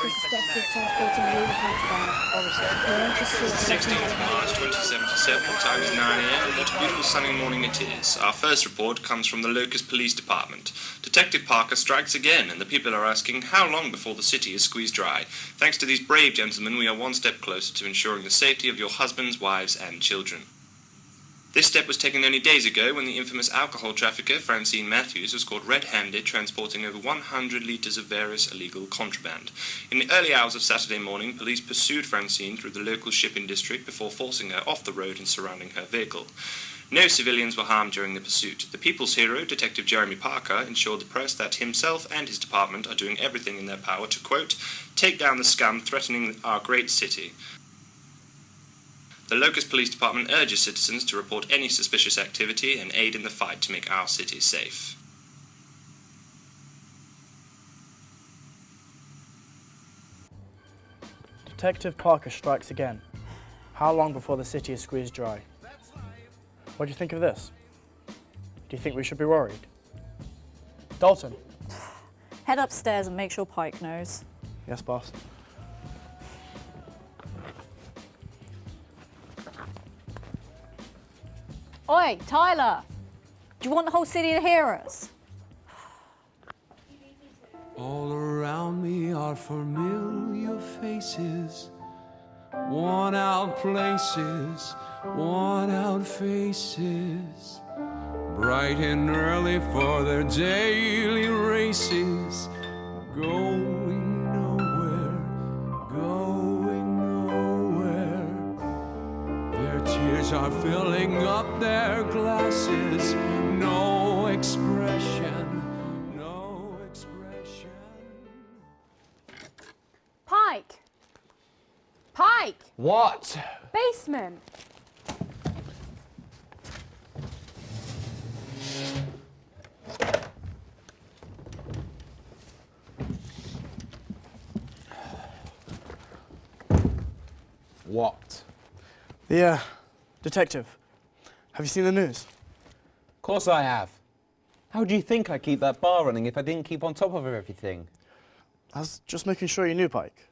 suspected transporting illegal contraband. 16th March 2077, time is 9 a.m. What a beautiful sunny morning it is. Our first report comes from the Locust Police Department. Detective Parker strikes again, and the people are asking how long before the city is squeezed dry. Thanks to these brave gentlemen, we are one step closer to ensuring the safety of your husbands, wives, and children. This step was taken only days ago when the infamous alcohol trafficker Francine Matthews was caught red-handed transporting over 100 litres of various illegal contraband. In the early hours of Saturday morning, police pursued Francine through the local shipping district before forcing her off the road and surrounding her vehicle. No civilians were harmed during the pursuit. The people's hero, Detective Jeremy Parker, ensured the press that himself and his department are doing everything in their power to, quote, take down the scum threatening our great city. The Locust Police Department urges citizens to report any suspicious activity and aid in the fight to make our city safe. Detective Parker strikes again. How long before the city is squeezed dry? What do you think of this? Do you think we should be worried? Dalton? Head upstairs and make sure Pike knows. Yes, boss. Oi, Tyler! Do you want the whole city to hear us? All around me are familiar faces, worn out places, worn out faces, bright and early for their daily races, going nowhere, going nowhere. Their tears are filling up their glasses, no expression, no expression. Pike! Pike! What? Basement! What? Detective, have you seen the news? Of course I have. How do you think I keep that bar running if I didn't keep on top of everything? I was just making sure you knew, Pike.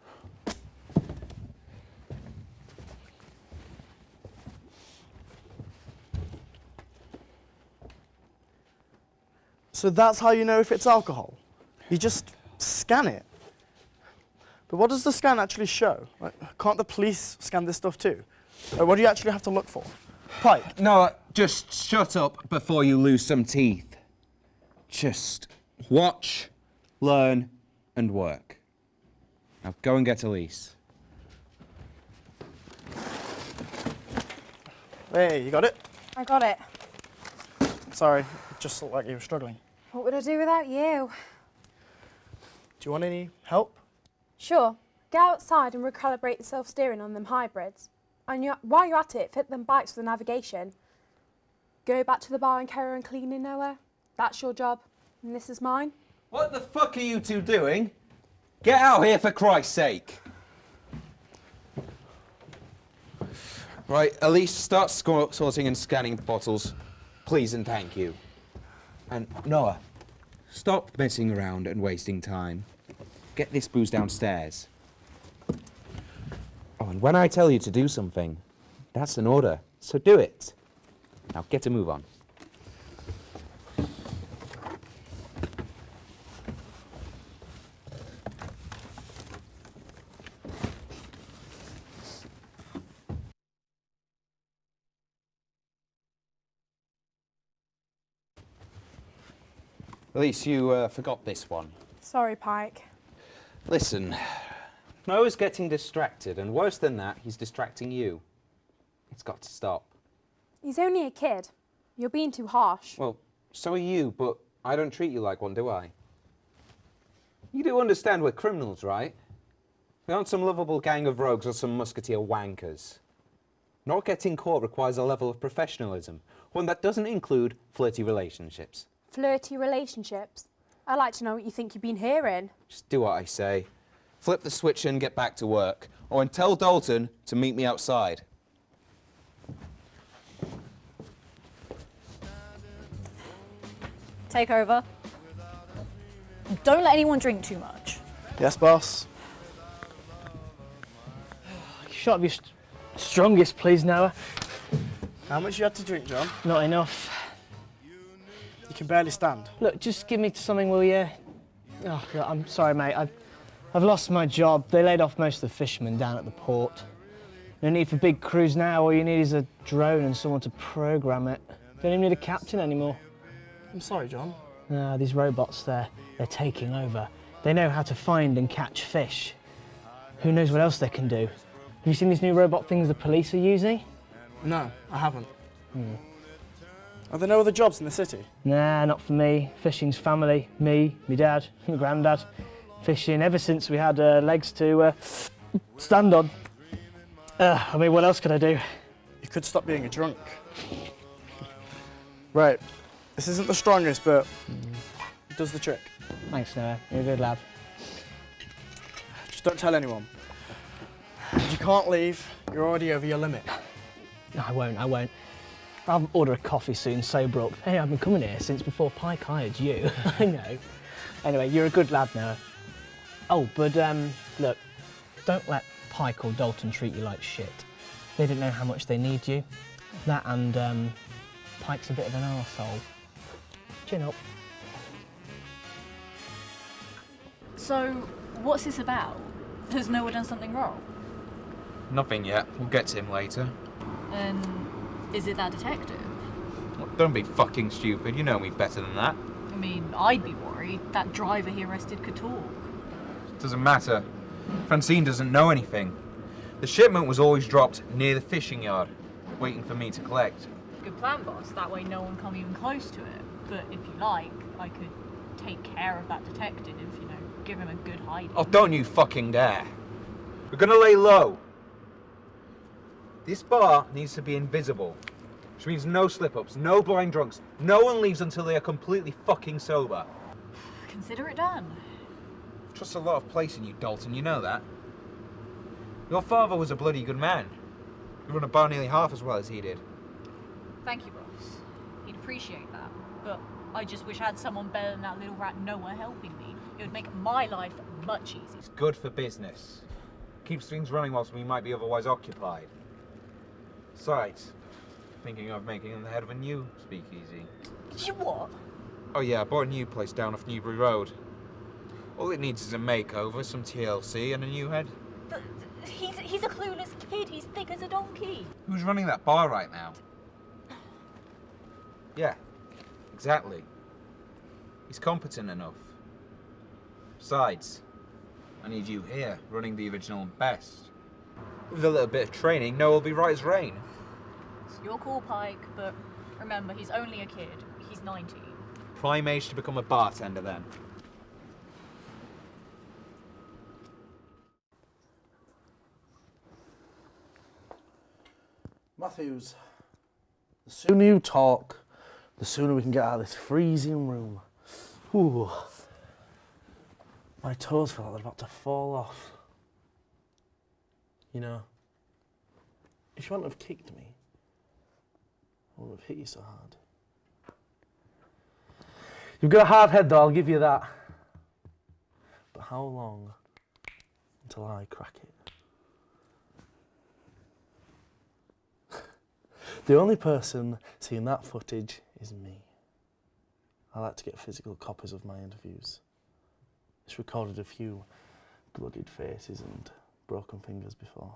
So that's how you know if it's alcohol? You just scan it. But what does the scan actually show? Like, can't the police scan this stuff too? Like, what do you actually have to look for? Pike? No, just shut up before you lose some teeth. Just watch, learn, and work. Now go and get Elise. Hey, you got it? I got it. Sorry, it just looked like you were struggling. What would I do without you? Do you want any help? Sure. Get outside and recalibrate the self-steering on them hybrids. And while you're at it, fit them bikes for the navigation. Go back to the bar and carry on cleaning, Noah. That's your job, and this is mine. What the fuck are you two doing? Get out here for Christ's sake. Right, Elise, start sorting and scanning bottles. Please and thank you. And Noah, stop messing around and wasting time. Get this booze downstairs. Oh, and when I tell you to do something, that's an order, so do it. Now get a move on. Elise, you forgot this one. Sorry, Pike. Listen, Noah's getting distracted, and worse than that, he's distracting you. It's got to stop. He's only a kid. You're being too harsh. Well, so are you, but I don't treat you like one, do I? You do understand we're criminals, right? We aren't some lovable gang of rogues or some musketeer wankers. Not getting caught requires a level of professionalism, one that doesn't include flirty relationships. Flirty relationships? I'd like to know what you think you've been hearing. Just do what I say. Flip the switch and get back to work. Oh, and tell Dalton to meet me outside. Take over. Don't let anyone drink too much. Yes, boss. shot of your strongest, please, Noah. How much you had to drink, John? Not enough. You can barely stand. Look, just give me something, will you? Oh, God, I'm sorry, mate. I've lost my job. They laid off most of the fishermen down at the port. No need for big crews now. All you need is a drone and someone to program it. Don't even need a captain anymore. I'm sorry, John. Nah, these robots, they're taking over. They know how to find and catch fish. Who knows what else they can do? Have you seen these new robot things the police are using? No, I haven't. Are there no other jobs in the city? Nah, not for me. Fishing's family. Me, my dad, my granddad. Fishing ever since we had legs to stand on. I mean, what else could I do? You could stop being a drunk. Right, this isn't the strongest, but it does the trick. Thanks, Noah. You're a good lad. Just don't tell anyone. You can't leave. You're already over your limit. No, I won't. I'll order a coffee soon, sober up. Hey, I've been coming here since before Pike hired you. I know. Anyway, you're a good lad, Noah. Oh, but look, don't let Pike or Dalton treat you like shit. They don't know how much they need you. That and Pike's a bit of an arsehole. Chin up. So, what's this about? Has Noah done something wrong? Nothing yet. We'll get to him later. And is it that detective? Well, don't be fucking stupid. You know me better than that. I mean, I'd be worried. That driver he arrested could talk. Doesn't matter. Francine doesn't know anything. The shipment was always dropped near the fishing yard, waiting for me to collect. Good plan, boss. That way no one come even close to it. But if you like, I could take care of that detective, you know, give him a good hiding. Oh, don't you fucking dare. We're gonna lay low. This bar needs to be invisible, which means no slip-ups, no blind drunks. No one leaves until they are completely fucking sober. Consider it done. Trust a lot of place in you, Dalton, you know that. Your father was a bloody good man. He run a bar nearly half as well as he did. Thank you, boss. He'd appreciate that. But I just wish I had someone better than that little rat Noah helping me. It would make my life much easier. It's good for business. Keeps things running whilst we might be otherwise occupied. Besides, thinking of making the head of a new speakeasy. You what? Oh yeah, I bought a new place down off Newbury Road. All it needs is a makeover, some TLC, and a new head. But he's a clueless kid. He's thick as a donkey. Who's running that bar right now? Yeah, exactly. He's competent enough. Besides, I need you here, running the original and best. With a little bit of training, Noah will be right as rain. It's your call, Pike, but remember, he's only a kid. He's 19. Prime age to become a bartender then. Matthews, the sooner you talk, the sooner we can get out of this freezing room. Ooh. My toes feel like they're about to fall off. You know, if you hadn't have kicked me, I wouldn't have hit you so hard. You've got a hard head though, I'll give you that. But how long until I crack it? The only person seeing that footage is me. I like to get physical copies of my interviews. It's recorded a few bloodied faces and broken fingers before.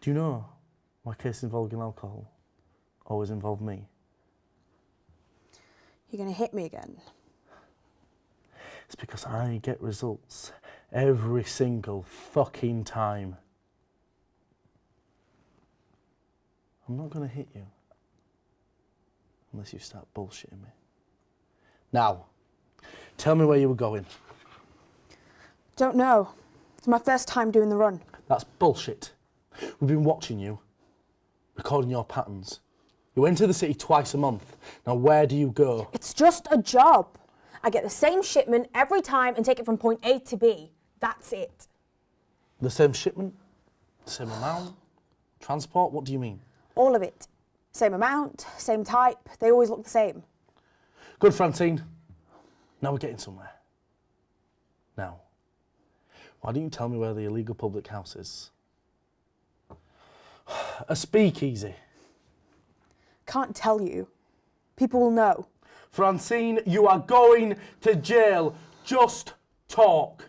Do you know why cases involving alcohol always involve me? You're gonna hit me again? It's because I get results every single fucking time. I'm not gonna hit you unless you start bullshitting me. Now, tell me where you were going. Don't know. It's my first time doing the run. That's bullshit. We've been watching you, recording your patterns. You enter the city twice a month. Now where do you go? It's just a job. I get the same shipment every time and take it from point A to B. That's it. The same shipment? The same amount? Transport? What do you mean? All of it. Same amount, same type. They always look the same. Good, Francine. Now we're getting somewhere. Now, Why don't you tell me where the illegal public house is? A speakeasy. Can't tell you. People will know. Francine, you are going to jail. Just talk.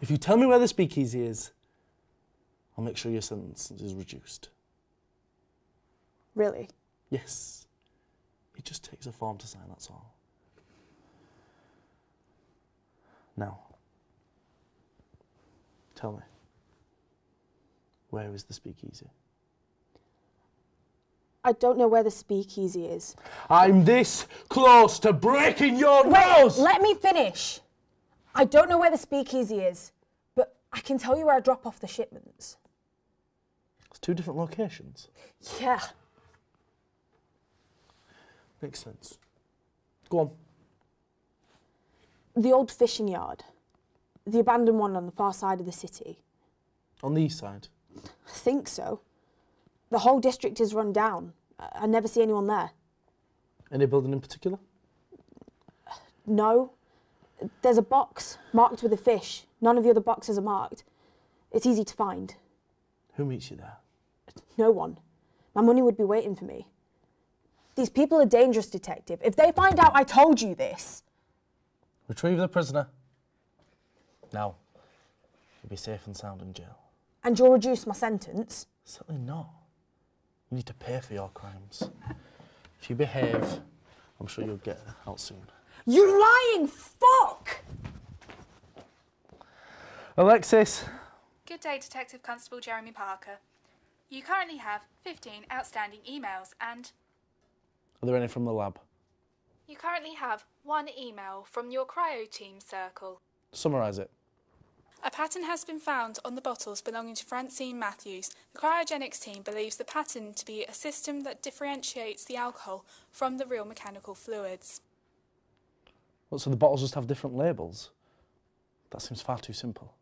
If you tell me where the speakeasy is, I'll make sure your sentence is reduced. Really? Yes. It just takes a form to sign, that's all. Now, tell me, where is the speakeasy? I don't know where the speakeasy is. I'm this close to breaking your nose! Wait, let me finish. I don't know where the speakeasy is, but I can tell you where I drop off the shipments. It's 2 different locations. Yeah. Makes sense. Go on. The old fishing yard. The abandoned one on the far side of the city. On the east side. I think so. The whole district is run down. I never see anyone there. Any building in particular? No. There's a box marked with a fish. None of the other boxes are marked. It's easy to find. Who meets you there? No one. My money would be waiting for me. These people are dangerous, Detective. If they find out I told you this... Retrieve the prisoner. Now, you'll be safe and sound in jail. And you'll reduce my sentence? Certainly not. You need to pay for your crimes. If you behave, I'm sure you'll get out soon. You lying fuck! Alexis. Good day, Detective Constable Jeremy Parker. You currently have 15 outstanding emails and... Are there any from the lab? You currently have 1 email from your cryo team circle. Summarise it. A pattern has been found on the bottles belonging to Francine Matthews. The cryogenics team believes the pattern to be a system that differentiates the alcohol from the real mechanical fluids. What, so the bottles just have different labels? That seems far too simple.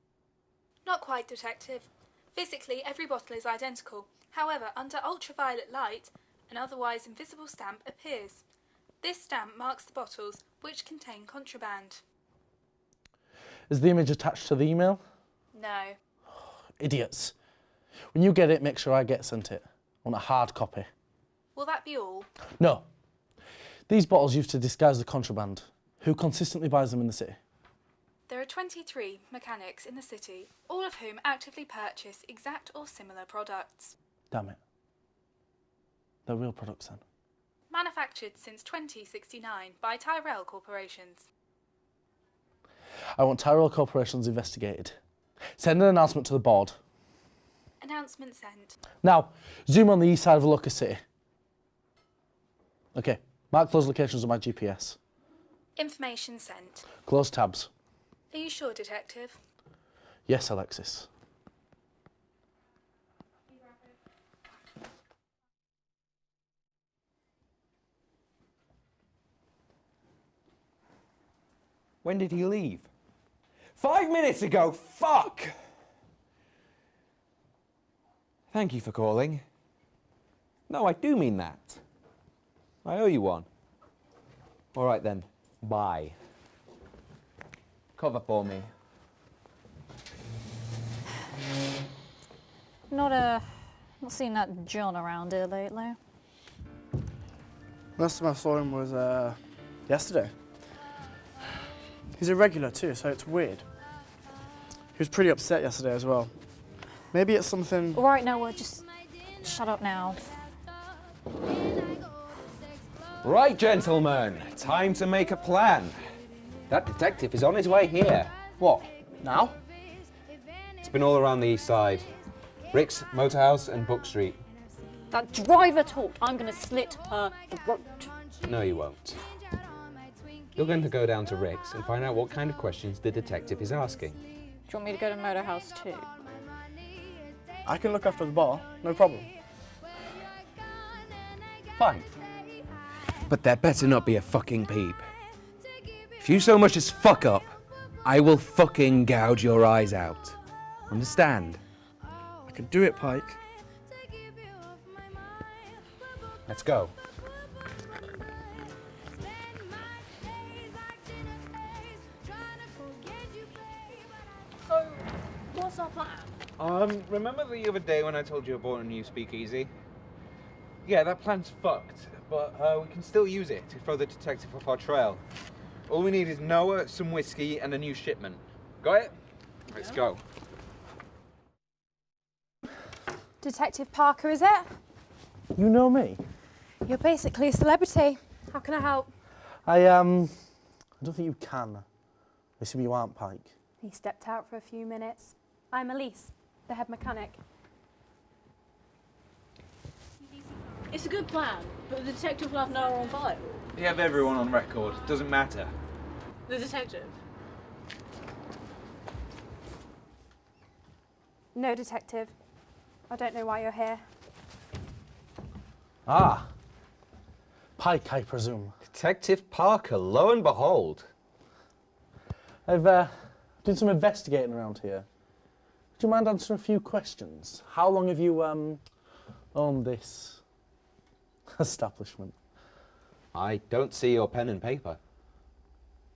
Not quite, Detective. Physically, every bottle is identical. However, under ultraviolet light, an otherwise invisible stamp appears. This stamp marks the bottles which contain contraband. Is the image attached to the email? No. Idiots. When you get it, make sure I get sent it. I want a hard copy. Will that be all? No. These bottles used to disguise the contraband. Who consistently buys them in the city? There are 23 mechanics in the city, all of whom actively purchase exact or similar products. Damn it. They're real products then. Manufactured since 2069 by Tyrell Corporations. I want Tyrell Corporations investigated. Send an announcement to the board. Announcement sent. Now, zoom on the east side of Locust City. Okay, mark those locations on my GPS. Information sent. Close tabs. Are you sure, Detective? Yes, Alexis. When did he leave? 5 minutes ago! Fuck! Thank you for calling. No, I do mean that. I owe you one. All right then, bye. Cover for me. Not seen that John around here lately. Last time I saw him was yesterday. He's irregular too, so it's weird. He was pretty upset yesterday as well. Maybe it's something... All right, Noah, just shut up now. Right, gentlemen, time to make a plan. That detective is on his way here. What? Now? It's been all around the east side. Rick's, Motorhouse and Book Street. That driver talked. I'm going to slit her throat. No, you won't. You're going to go down to Rick's and find out what kind of questions the detective is asking. Do you want me to go to Motorhouse too? I can look after the bar, no problem. Fine. But there better not be a fucking peep. If you so much as fuck up, I will fucking gouge your eyes out. Understand? I can do it, Pike. Let's go. our plan? Remember the other day when I told you I bought a new speakeasy? Yeah, that plan's fucked, but we can still use it to throw the detective off our trail. All we need is Noah, some whiskey, and a new shipment. Got it? Let's go. Detective Parker, is it? You know me? You're basically a celebrity. How can I help? I don't think you can. I assume you aren't Pike. He stepped out for a few minutes. I'm Elise, the head mechanic. It's a good plan, but the detective will have Noah on file. You have everyone on record. Doesn't matter. The detective? No, detective. I don't know why you're here. Ah. Pike, I presume. Detective Parker, lo and behold. I've done some investigating around here. Would you mind answering a few questions? How long have you owned this establishment? I don't see your pen and paper.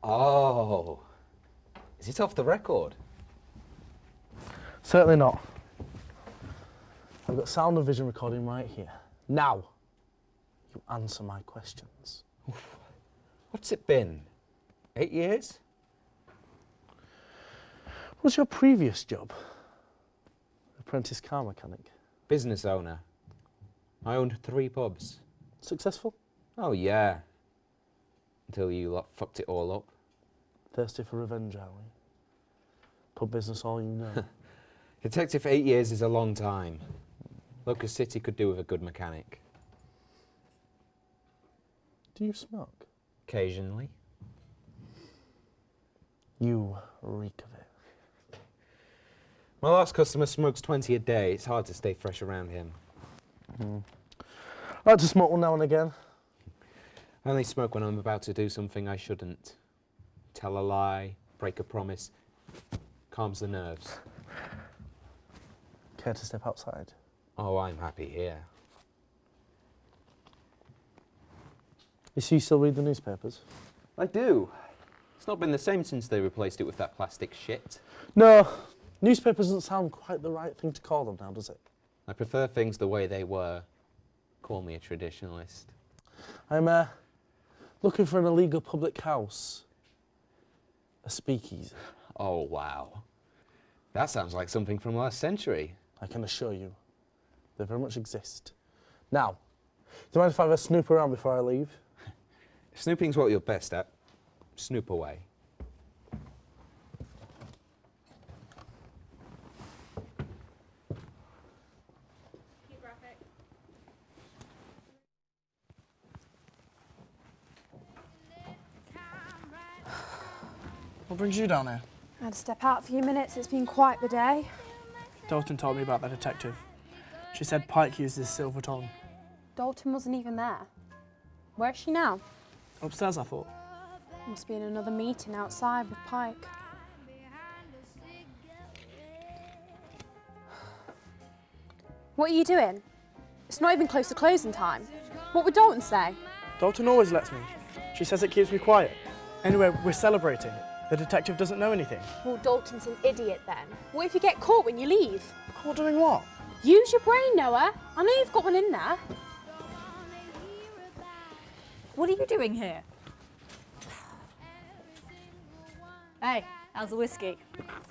Oh. Is it off the record? Certainly not. I've got sound and vision recording right here. Now, you answer my questions. What's it been? 8 years? What's your previous job? Apprentice car mechanic. Business owner. I owned 3 pubs. Successful? Oh, yeah. Until you lot fucked it all up. Thirsty for revenge, are we? Pub business all you know. Detective, 8 years is a long time. Locust City could do with a good mechanic. Do you smoke? Occasionally. You reek of it. My last customer smokes 20 a day. It's hard to stay fresh around him. I like to smoke one now and again. I only smoke when I'm about to do something I shouldn't. Tell a lie, break a promise. Calms the nerves. Care to step outside? Oh, I'm happy here. You see, you still read the newspapers? I do. It's not been the same since they replaced it with that plastic shit. No, newspapers doesn't sound quite the right thing to call them now, does it? I prefer things the way they were. Call me a traditionalist. I'm looking for an illegal public house. A speakeasy. Oh, wow. That sounds like something from last century. I can assure you, they very much exist. Now, do you mind if I have a snoop around before I leave? If snooping's what you're best at, snoop away. What brings you down here? I had to step out a few minutes. It's been quite the day. Dalton told me about that detective. She said Pike used his silver tongue. Dalton wasn't even there. Where is she now? Upstairs, I thought. Must be in another meeting outside with Pike. What are you doing? It's not even close to closing time. What would Dalton say? Dalton always lets me. She says it keeps me quiet. Anyway, we're celebrating. The detective doesn't know anything. Well, Dalton's an idiot then. What if you get caught when you leave? Caught doing what? Use your brain, Noah. I know you've got one in there. What are you doing here? Hey, how's the whiskey?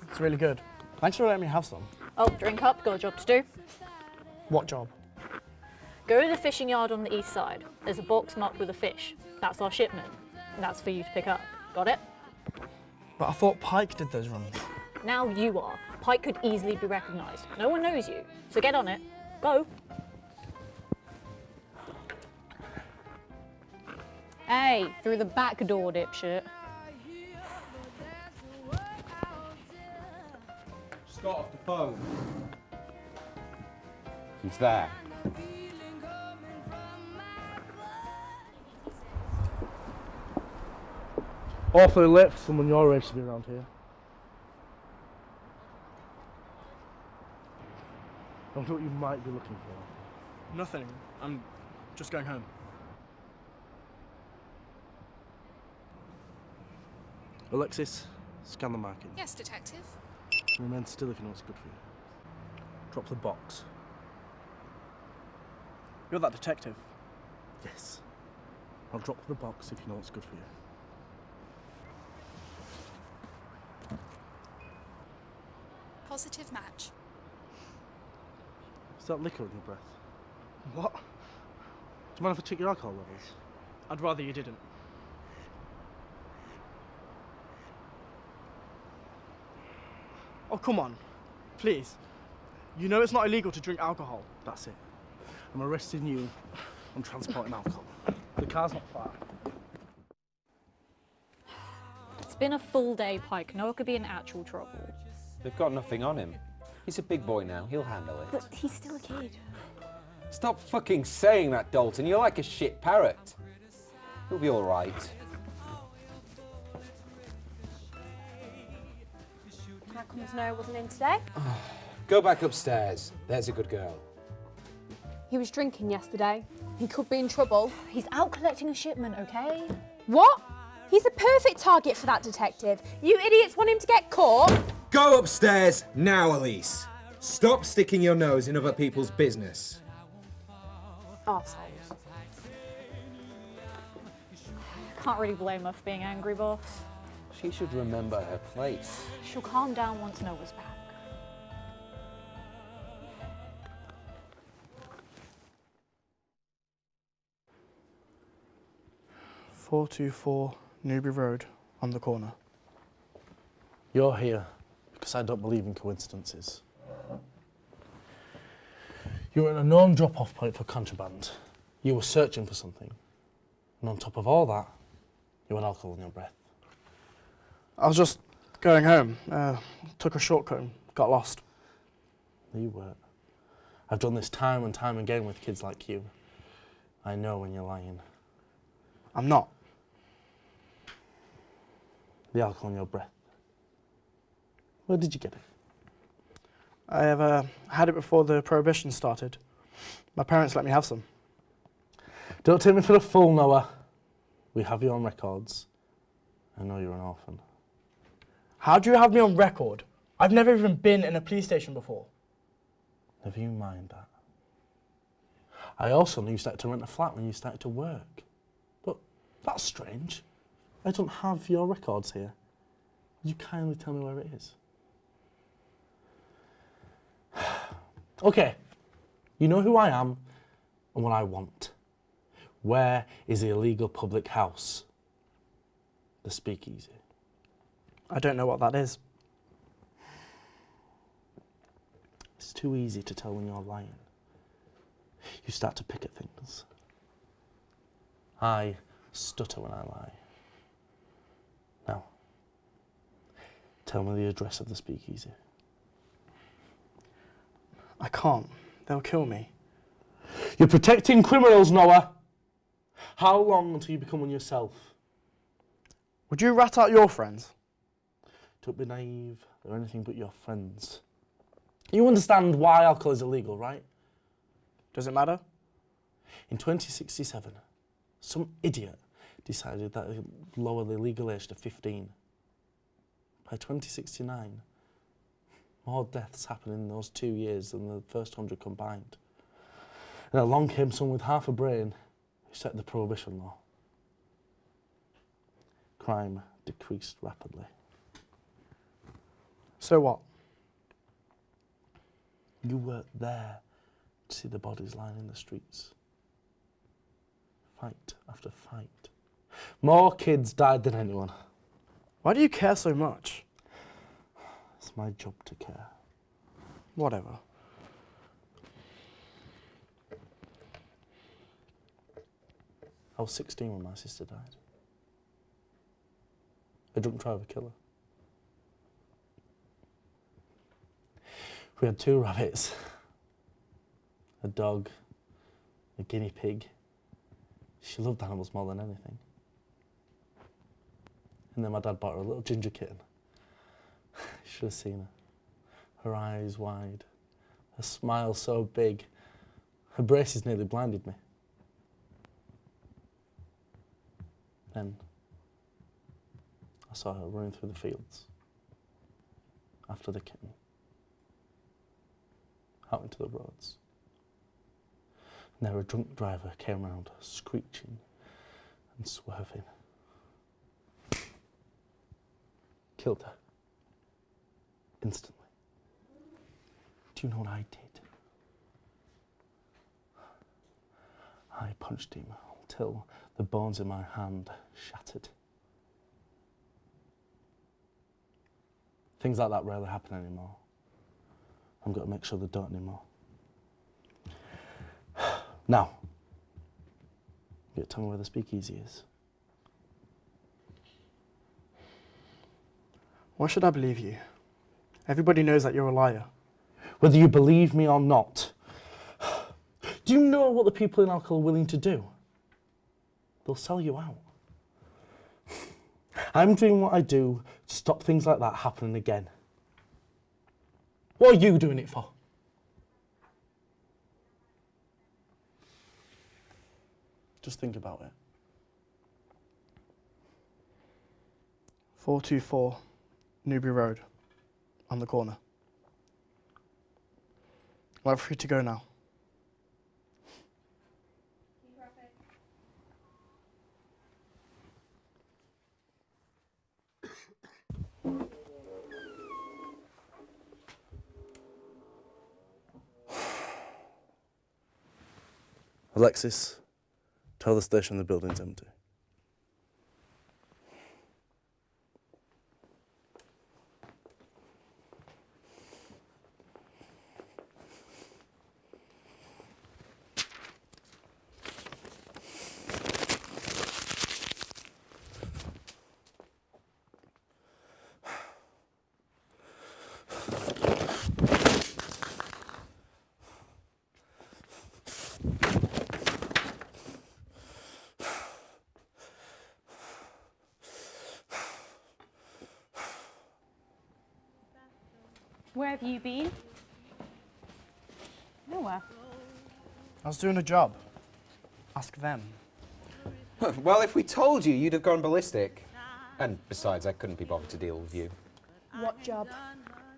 It's really good. Thanks for letting me have some. Oh, drink up, got a job to do. What job? Go to the fishing yard on the east side. There's a box marked with a fish. That's our shipment. And that's for you to pick up. Got it? But I thought Pike did those runs. Now you are. Pike could easily be recognised. No one knows you. So get on it. Go. Hey, through the back door, dipshit. Just got off the phone. He's there. Awfully late for someone your age to be around here. I wonder what you might be looking for. Nothing. I'm just going home. Alexis, scan the markings. Yes, detective. Remain still if you know what's good for you. Drop the box. You're that detective. Yes. I'll drop the box if you know what's good for you. Positive match. Is that liquor in your breath? What? Do you mind if I check your alcohol levels? I'd rather you didn't. Oh, come on. Please. You know it's not illegal to drink alcohol. That's it. I'm arresting you on transporting alcohol. The car's not far. It's been a full day, Pike. Noah could be in actual trouble. They've got nothing on him. He's a big boy now. He'll handle it. But he's still a kid. Stop fucking saying that, Dalton. You're like a shit parrot. He'll be all right. How comes Noah wasn't in today? Go back upstairs. There's a good girl. He was drinking yesterday. He could be in trouble. He's out collecting a shipment, okay? What? He's a perfect target for that detective. You idiots want him to get caught? Go upstairs now, Elise. Stop sticking your nose in other people's business. Arseholes. Can't really blame her for being angry, boss. She should remember her place. She'll calm down once Noah's back. .424 Newbury Road, on the corner. You're here because I don't believe in coincidences. You were at a known drop-off point for contraband. You were searching for something. And on top of all that, you had alcohol in your breath. I was just going home. Took a shortcut and got lost. You were. I've done this time and time again with kids like you. I know when you're lying. I'm not. The alcohol in your breath. Where did you get it? I have had it before the prohibition started. My parents let me have some. Don't take me for a fool, Noah. We have you on records. I know you're an orphan. How do you have me on record? I've never even been in a police station before. Never you mind that. I also knew you started to rent a flat when you started to work. But that's strange. I don't have your records here. Would you kindly tell me where it is? Okay, you know who I am and what I want. Where is the illegal public house? The Speakeasy. I don't know what that is. It's too easy to tell when you're lying. You start to pick at things. I stutter when I lie. Now, tell me the address of the Speakeasy. I can't. They'll kill me. You're protecting criminals, Noah. How long until you become one yourself? Would you rat out your friends? Don't be naive. They're anything but your friends. You understand why alcohol is illegal, right? Does it matter? In 2067, some idiot decided that they'd lower the legal age to 15. By 2069, more deaths happened in those 2 years than the first 100 combined. And along came someone with half a brain who set the prohibition law. Crime decreased rapidly. So what? You weren't there to see the bodies lying in the streets. Fight after fight. More kids died than anyone. Why do you care so much? It's my job to care. Whatever. I was 16 when my sister died. A drunk driver killer. We had 2 rabbits, a dog, a guinea pig. She loved animals more than anything. And then my dad bought her a little ginger kitten. You should have seen her. Her eyes wide, her smile so big. Her braces nearly blinded me. Then I saw her running through the fields. after the kitten out into the roads. And there a drunk driver came round, screeching and swerving. Killed her. Instantly. Do you know what I did? I punched him till the bones in my hand shattered. Things like that rarely happen anymore. I'm going to make sure they don't anymore. Now, you tell me where the speakeasy is. Why should I believe you? Everybody knows that you're a liar. Whether you believe me or not, do you know what the people in alcohol are willing to do? They'll sell you out. I'm doing what I do to stop things like that happening again. What are you doing it for? Just think about it. 424 Newbury Road, on the corner. I'm free to go now. Alexis, tell the station the building's empty. Where have you been? Nowhere. I was doing a job. Ask them. Well, if we told you, you'd have gone ballistic. And besides, I couldn't be bothered to deal with you. What job?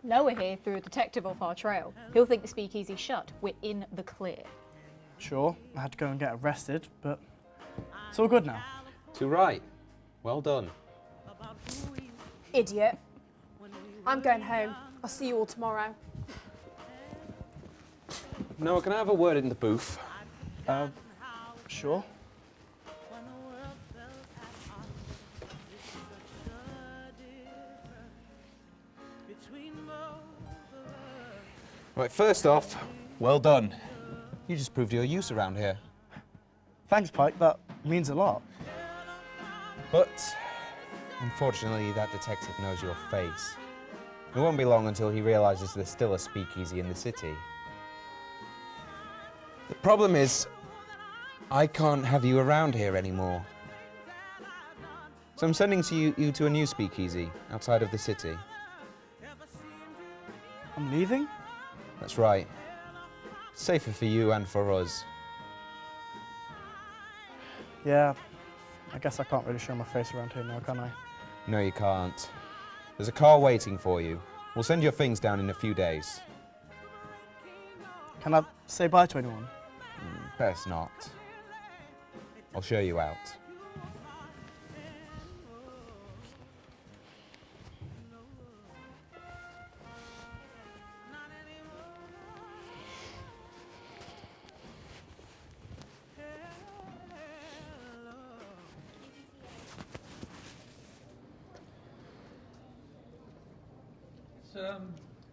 Noah here threw a detective off our trail. He'll think the speakeasy's shut. We're in the clear. Sure, I had to go and get arrested, but it's all good now. Too right. Well done. Idiot. I'm going home. I'll see you all tomorrow. Noah, can I have a word in the booth? Sure. Right, first off, well done. You just proved your use around here. Thanks, Pike. That means a lot. But, unfortunately, that detective knows your face. It won't be long until he realises there's still a speakeasy in the city. The problem is, I can't have you around here anymore. So I'm sending you to a new speakeasy outside of the city. I'm leaving? That's right. Safer for you and for us. Yeah, I guess I can't really show my face around here now, can I? No, you can't. There's a car waiting for you. We'll send your things down in a few days. Can I say bye to anyone? Best not. I'll show you out.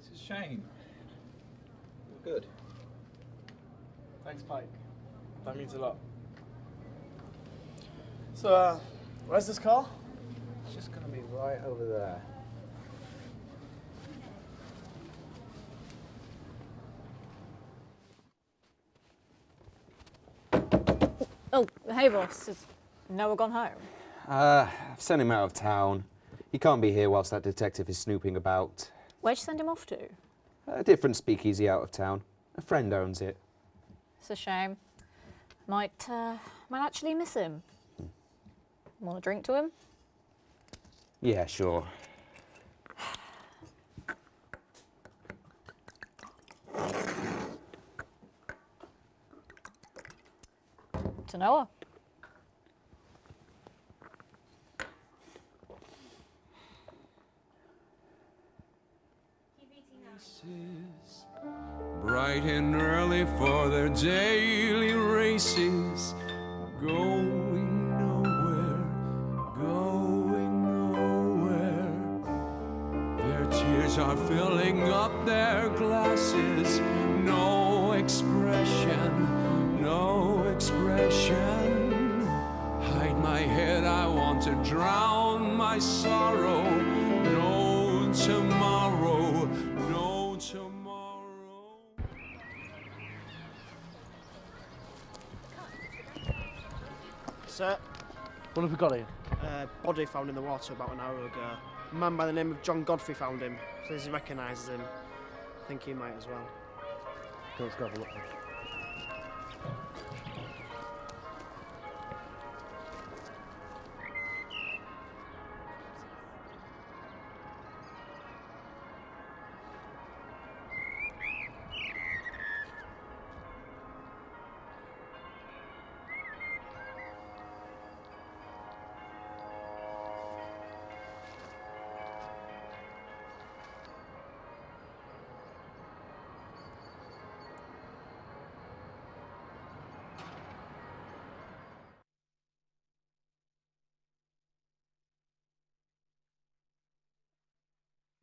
It's a shame. Good. Thanks, Pike. That means a lot. So, where's this car? It's just going to be right over there. Oh, hey boss, has Noah gone home? I've sent him out of town. He can't be here whilst that detective is snooping about. Where'd you send him off to? A different speakeasy out of town. A friend owns it. It's a shame. Might actually miss him. Want a drink to him? Yeah, sure. to know her. Bright and early for their daily races, going nowhere, going nowhere. Their tears are filling up their glasses, no expression, no expression. Hide my head, I want to drown my sorrow. No tomorrow, no tomorrow. Sir, What have we got here? body found in the water about an hour ago. A man by the name of John Godfrey found him. Says he recognises him. I think he might as well. Let's go have a look.